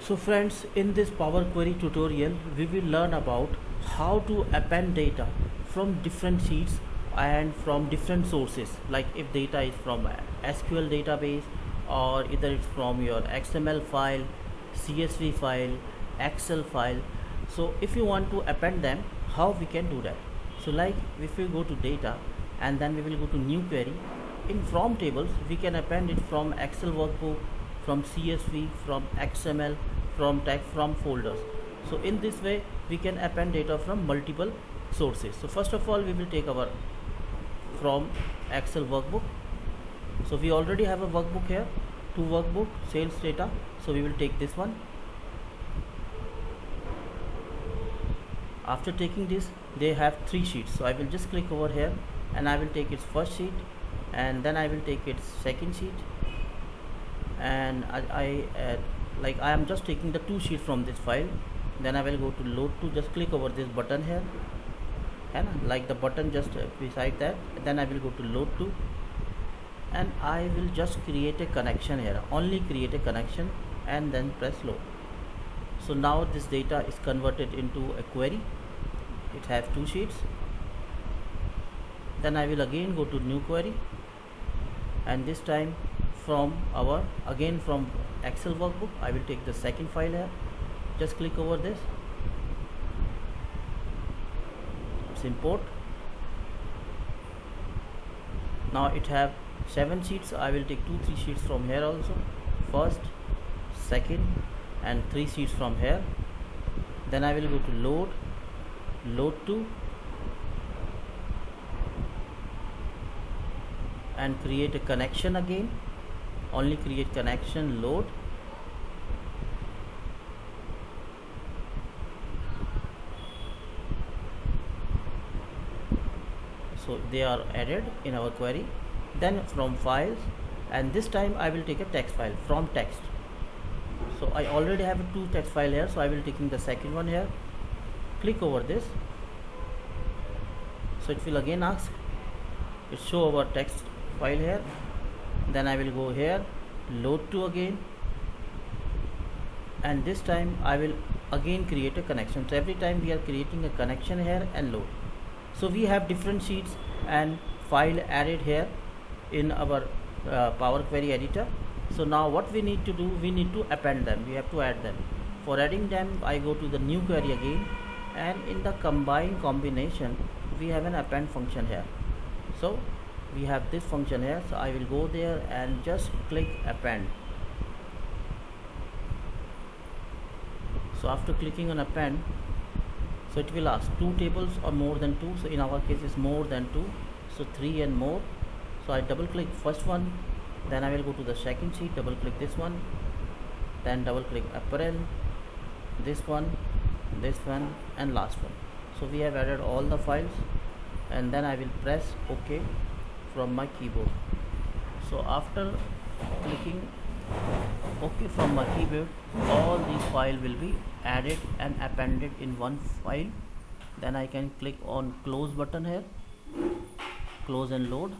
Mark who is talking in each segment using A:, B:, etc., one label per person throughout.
A: So friends, in this Power Query tutorial, we will learn about how to append data from different sheets and from different sources. Like if data is from a SQL database, or either it's from your XML file, CSV file, Excel file. So if you want to append them, how we can do that? So like if we go to data and then we will go to new query, in from tables we can append it from Excel workbook, from CSV, from XML, from text, from folders. So in this way we can append data from multiple sources. So first of all we will take our from Excel workbook. So we already have a workbook here, two workbook, sales data. So we will take this one. After taking this, they have three sheets. So I will just click over here and I will take its first sheet, and then I will take its second sheet, and I am just taking the two sheets from this file. Then I will go to load to, just click over this button here, and like the button just beside that. Then I will go to load to, and I will just create a connection here, only create a connection, and then press load. So now this data is converted into a query. It has two sheets. Then I will again go to new query, and this time from from Excel workbook I will take the second file here. Just click over this, it's import. Now it have 7 sheets. I will take 2-3 sheets from here also, first, second, and 3 sheets from here. Then I will go to load to, and create a connection again, only create connection, load. So they are added in our query. Then from files, and this time I will take a text file from text. So I already have 2 text file here, so I will taking the second one here. Click over this. So it will again ask, it show our text file here. Then I will go here, load to again, and this time I will again create a connection. So every time we are creating a connection here and load. So we have different sheets and file added here in our Power Query editor. So now what we need to do, we need to append them, we have to add them. For adding them, I go to the new query again, and in the combine combination we have an append function here. So we have this function here. So I will go there and just click append. So after clicking on append, so it will ask 2 tables or more than 2. So in our case it's more than 2, so 3 and more. So I double click first one, then I will go to the second sheet, double click this one, then double click apparel, this one, and last one. So we have added all the files, and then I will press OK from my keyboard. So after clicking OK from my keyboard, all these files will be added and appended in one file. Then I can click on close button here, close and load.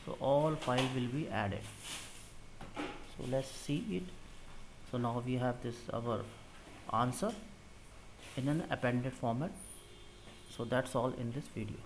A: So all files will be added. So let's see it. So now we have this our answer in an appended format. So that's all in this video.